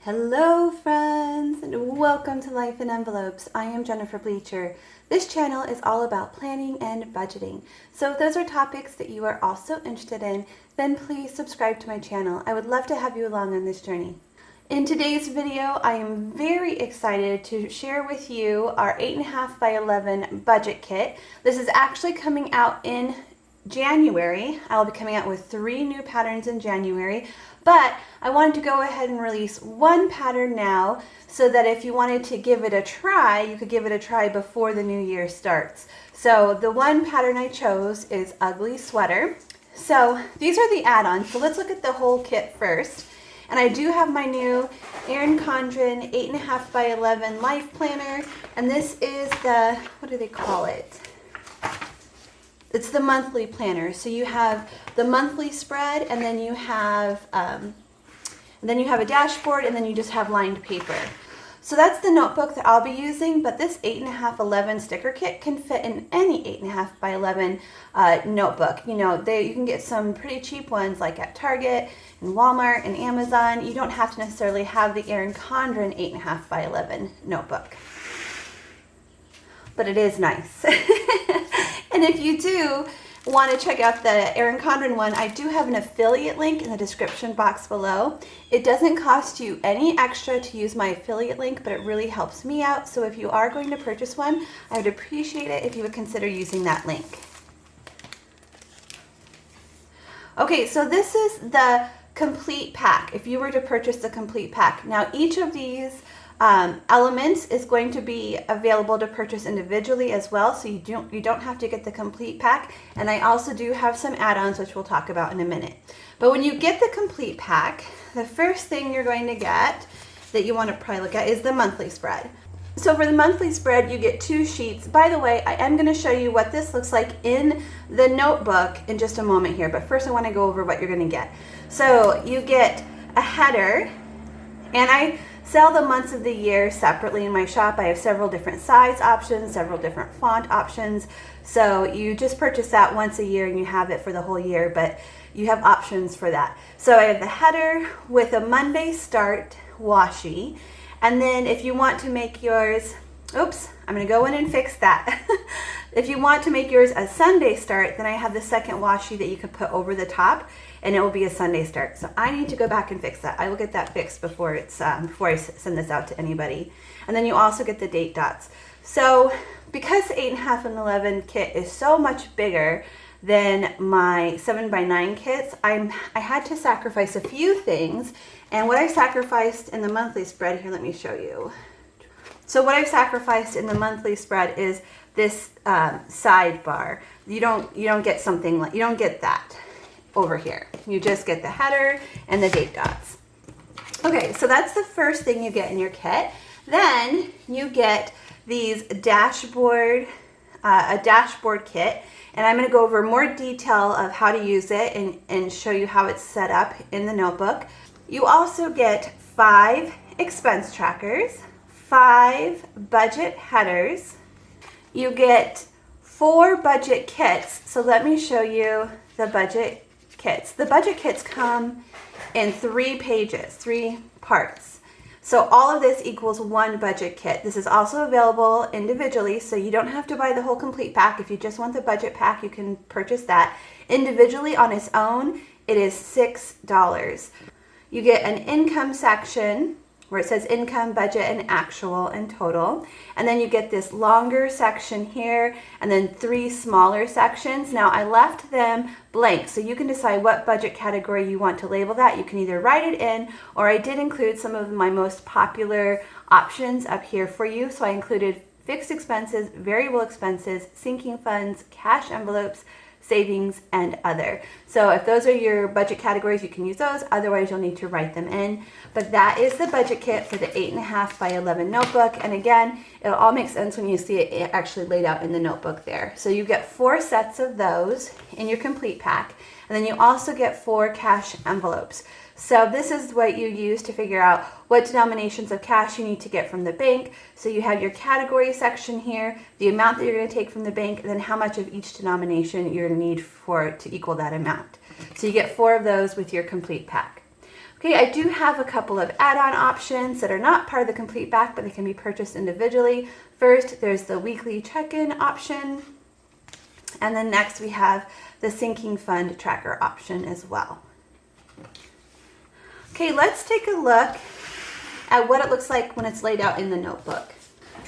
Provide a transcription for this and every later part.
Hello friends, and welcome to Life in Envelopes. I am Jennifer Bleecher. This channel is all about planning and budgeting. So if those are topics that you are also interested in, then please subscribe to my channel. I would love to have you along on this journey. In today's video, I am very excited to share with you our 8.5 by 11 budget kit. This is actually coming out in January. I will be coming out with 3 new patterns in January, but I wanted to go ahead and release one pattern now so that if you wanted to give it a try, you could give it a try before the new year starts. So the one pattern I chose is Ugly Sweater. So these are the add-ons. So let's look at the whole kit first. And I do have my new Erin Condren 8.5 by 11 life planner, and this is the, what do they call it? It's the monthly planner. So you have the monthly spread, and then you have a dashboard, and then you just have lined paper. So that's the notebook that I'll be using, but this 8.5 11 sticker kit can fit in any 8.5 by 11 notebook. You know, you can get some pretty cheap ones like at Target and Walmart and Amazon. You don't have to necessarily have the Erin Condren 8.5 by 11 notebook, but it is nice. And if you do want to check out the Erin Condren one, I do have an affiliate link in the description box below. It doesn't cost you any extra to use my affiliate link, but it really helps me out. So if you are going to purchase one, I would appreciate it if you would consider using that link. Okay, so this is the complete pack. If you were to purchase the complete pack. Now each of these elements is going to be available to purchase individually as well, so you don't have to get the complete pack. And I also do have some add-ons, which we'll talk about in a minute. But when you get the complete pack, the first thing you're going to get that you want to probably look at is the monthly spread. So for the monthly spread, you get 2 sheets. By the way, I am going to show you what this looks like in the notebook in just a moment here, but first I want to go over what you're going to get. So you get a header, and I sell the months of the year separately in my shop. I have several different size options, several different font options. So you just purchase that once a year and you have it for the whole year, but you have options for that. So I have the header with a Monday start washi. And then if you want to make yours, oops, I'm gonna go in and fix that. If you want to make yours a Sunday start, then I have the second washi that you can put over the top, and it will be a Sunday start. So I need to go back and fix that. I will get that fixed before I send this out to anybody. And then you also get the date dots. So because 8.5 and 11 kit is so much bigger than my 7 by 9 kits, I had to sacrifice a few things. And what I sacrificed in the monthly spread, here, let me show you. So what I've sacrificed in the monthly spread is this sidebar. You don't get something like, you don't get that over here. You just get the header and the date dots. Okay, so that's the first thing you get in your kit. Then you get these a dashboard kit, and I'm going to go over more detail of how to use it and show you how it's set up in the notebook. You also get 5 expense trackers, 5 budget headers. You get 4 budget kits. So let me show you the budget kits. The budget kits come in 3 pages, 3 parts. So all of this equals 1 budget kit. This is also available individually, so you don't have to buy the whole complete pack. If you just want the budget pack, you can purchase that. Individually on its own, it is $6. You get an income section where it says income, budget, and actual and total. And then you get this longer section here, and then 3 smaller sections. Now I left them blank, so you can decide what budget category you want to label that. You can either write it in, or I did include some of my most popular options up here for you. So I included fixed expenses, variable expenses, sinking funds, cash envelopes, savings, and other. So if those are your budget categories, you can use those. Otherwise, you'll need to write them in. But that is the budget kit for the 8.5 by 11 notebook. And again, it'll all make sense when you see it actually laid out in the notebook there. So you get 4 sets of those in your complete pack. And then you also get 4 cash envelopes. So this is what you use to figure out what denominations of cash you need to get from the bank. So you have your category section here, the amount that you're going to take from the bank, and then how much of each denomination you're going to need for it to equal that amount. So you get 4 of those with your complete pack. Okay, I do have a couple of add-on options that are not part of the complete pack, but they can be purchased individually. First, there's the weekly check-in option. And then next we have the sinking fund tracker option as well. Okay, let's take a look at what it looks like when it's laid out in the notebook.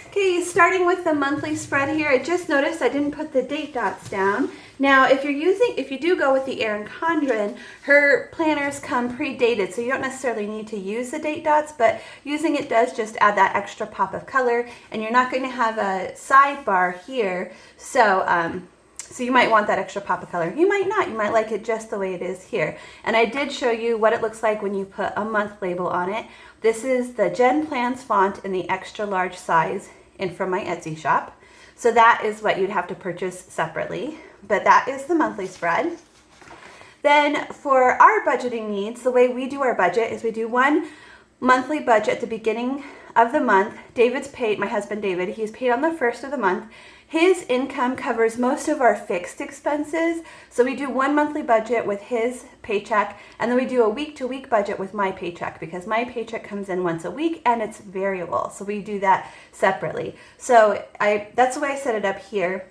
Okay, starting with the monthly spread here, I just noticed I didn't put the date dots down. Now, if you do go with the Erin Condren, her planners come pre-dated, so you don't necessarily need to use the date dots, but using it does just add that extra pop of color, and you're not going to have a sidebar here, so you might want that extra pop of color. You might not. You might like it just the way it is here. And I did show you what it looks like when you put a month label on it. This is the Gen Plans font in the extra large size and from my Etsy shop. So that is what you'd have to purchase separately. But that is the monthly spread. Then for our budgeting needs, the way we do our budget is we do one monthly budget at the beginning of the month. David's paid, my husband David, he's paid on the first of the month. His income covers most of our fixed expenses. So we do one monthly budget with his paycheck, and then we do a week-to-week budget with my paycheck because my paycheck comes in once a week and it's variable. So we do that separately. So that's the way I set it up here.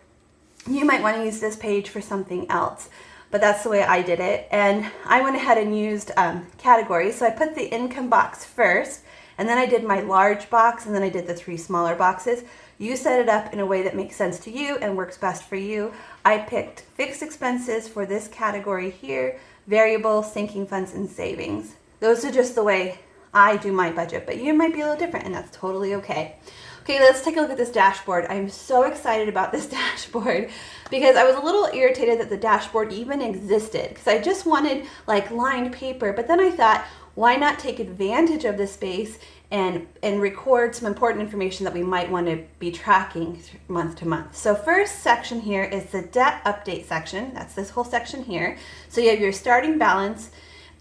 You might want to use this page for something else, but that's the way I did it. And I went ahead and used categories. So I put the income box first, and then I did my large box, and then I did the 3 smaller boxes. You set it up in a way that makes sense to you and works best for you. I picked fixed expenses for this category here, variable, sinking funds, and savings. Those are just the way I do my budget, but you might be a little different, and that's totally okay. Okay, let's take a look at this dashboard. I'm so excited about this dashboard because I was a little irritated that the dashboard even existed because I just wanted like lined paper, but then I thought, why not take advantage of this space and record some important information that we might want to be tracking month to month. So first section here is the debt update section. That's this whole section here. So you have your starting balance,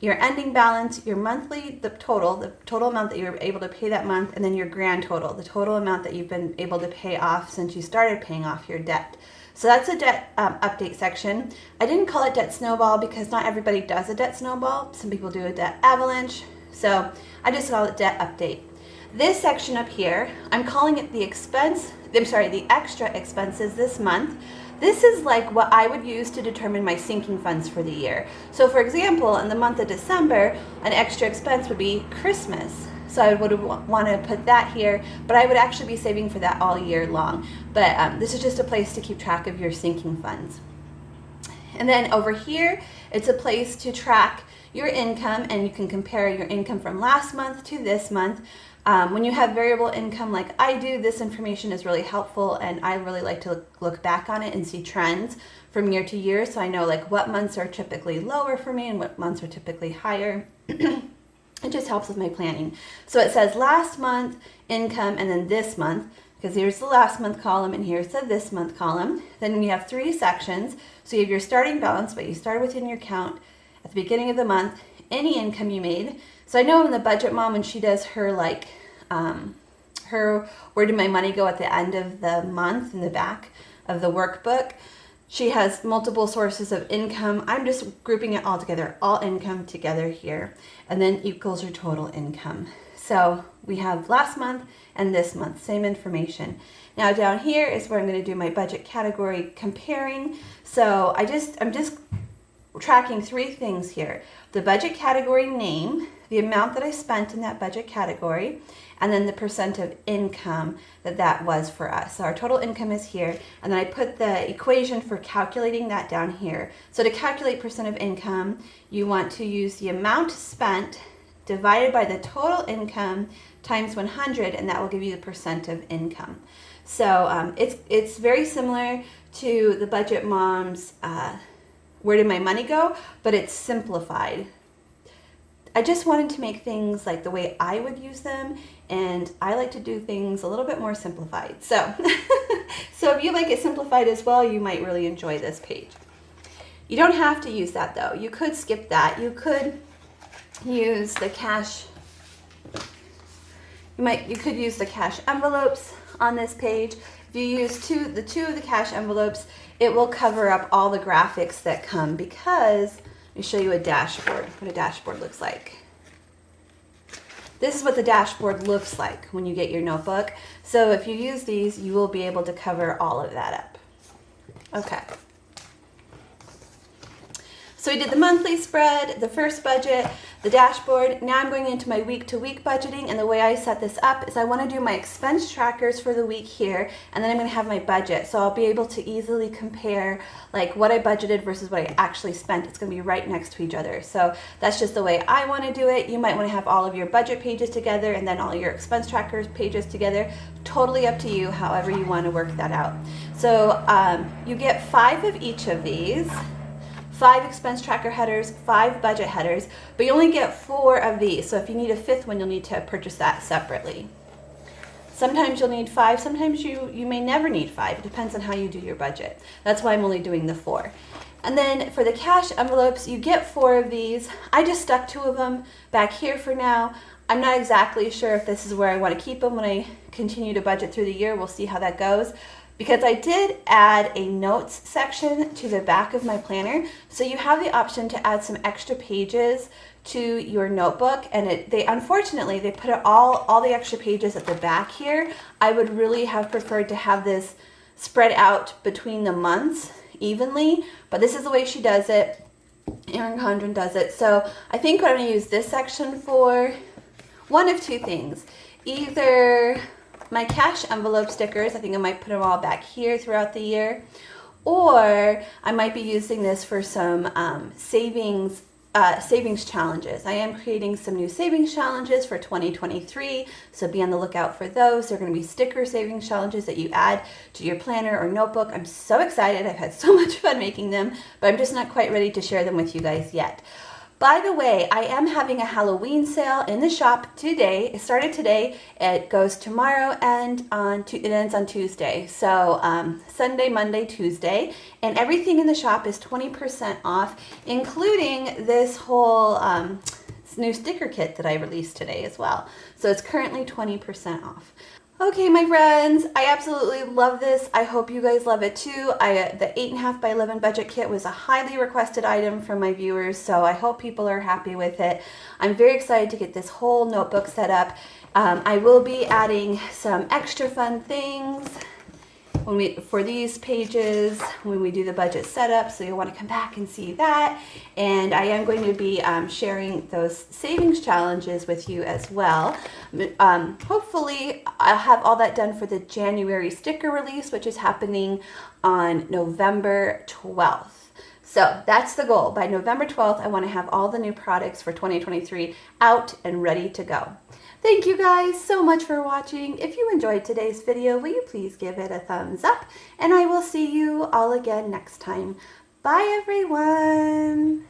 your ending balance, your monthly, the total amount that you were able to pay that month, and then your grand total, the total amount that you've been able to pay off since you started paying off your debt. So that's a debt update section. I didn't call it debt snowball because not everybody does a debt snowball. Some people do a debt avalanche. So I just call it debt update. This section up here, I'm calling it the extra expenses this month. This is like what I would use to determine my sinking funds for the year. So for example, in the month of December, an extra expense would be Christmas. So I would want to put that here, but I would actually be saving for that all year long. But this is just a place to keep track of your sinking funds. And then over here, it's a place to track your income, and you can compare your income from last month to this month. When you have variable income like I do, this information is really helpful, and I really like to look back on it and see trends from year to year, so I know like what months are typically lower for me and what months are typically higher. It just helps with my planning. So it says last month income and then this month, because here's the last month column and here's the this month column. Then we have 3 sections. So you have your starting balance, what you started with in your account at the beginning of the month, any income you made. So I know in the Budget Mom, when she does her like her where did my money go at the end of the month in the back of the workbook, she has multiple sources of income. I'm just grouping it all together, all income together here, and then equals your total income. So we have last month and this month, same information. Now down here is where I'm going to do my budget category comparing. So I'm just tracking 3 things here: the budget category name, the amount that I spent in that budget category, and then the percent of income that was for us. So our total income is here, and then I put the equation for calculating that down here. So to calculate percent of income, you want to use the amount spent divided by the total income times 100, and that will give you the percent of income. So it's very similar to the Budget Mom's Where Did My Money Go, but it's simplified. I just wanted to make things like the way I would use them, and I like to do things a little bit more simplified. So, so if you like it simplified as well, you might really enjoy this page. You don't have to use that though. You could skip that. You could use the cash. You could use the cash envelopes on this page. If you use the two of the cash envelopes, it will cover up all the graphics that come, because let me show you a dashboard, what a dashboard looks like. This is what the dashboard looks like when you get your notebook. So if you use these, you will be able to cover all of that up. Okay. So we did the monthly spread, the first budget, the dashboard. Now I'm going into my week-to-week budgeting, and the way I set this up is I want to do my expense trackers for the week here, and then I'm going to have my budget. So I'll be able to easily compare like what I budgeted versus what I actually spent. It's going to be right next to each other. So that's just the way I want to do it. You might want to have all of your budget pages together and then all your expense trackers pages together. Totally up to you, however you want to work that out. So you get 5 of each of these. 5 expense tracker headers, 5 budget headers, but you only get 4 of these. So if you need a 5th one, you'll need to purchase that separately. Sometimes you'll need 5, sometimes you may never need 5. It depends on how you do your budget. That's why I'm only doing the 4. And then for the cash envelopes, you get 4 of these. I just stuck 2 of them back here for now. I'm not exactly sure if this is where I want to keep them when I continue to budget through the year. We'll see how that goes. Because I did add a notes section to the back of my planner, so you have the option to add some extra pages to your notebook, and unfortunately they put all the extra pages at the back here. I would really have preferred to have this spread out between the months evenly, but this is the way she does it. Erin Condren does it. So I think what I'm going to use this section for, one of 2 things. Either my cash envelope stickers, I think I might put them all back here throughout the year, or I might be using this for some savings challenges. I am creating some new savings challenges for 2023, so be on the lookout for those. They're going to be sticker savings challenges that you add to your planner or notebook. I'm so excited. I've had so much fun making them, but I'm just not quite ready to share them with you guys yet. By the way, I am having a Halloween sale in the shop today. It started today. It goes tomorrow and it ends on Tuesday. So Sunday, Monday, Tuesday. And everything in the shop is 20% off, including this whole new sticker kit that I released today as well. So it's currently 20% off. Okay, my friends, I absolutely love this. I hope you guys love it too. The 8.5 by 11 budget kit was a highly requested item from my viewers, so I hope people are happy with it. I'm very excited to get this whole notebook set up. I will be adding some extra fun things for these pages when we do the budget setup, so you'll want to come back and see that. And I am going to be sharing those savings challenges with you as well. Hopefully I'll have all that done for the January sticker release, which is happening on November 12th. So that's the goal. By November 12th, I want to have all the new products for 2023 out and ready to go. Thank you guys so much for watching. If you enjoyed today's video, will you please give it a thumbs up? And I will see you all again next time. Bye, everyone.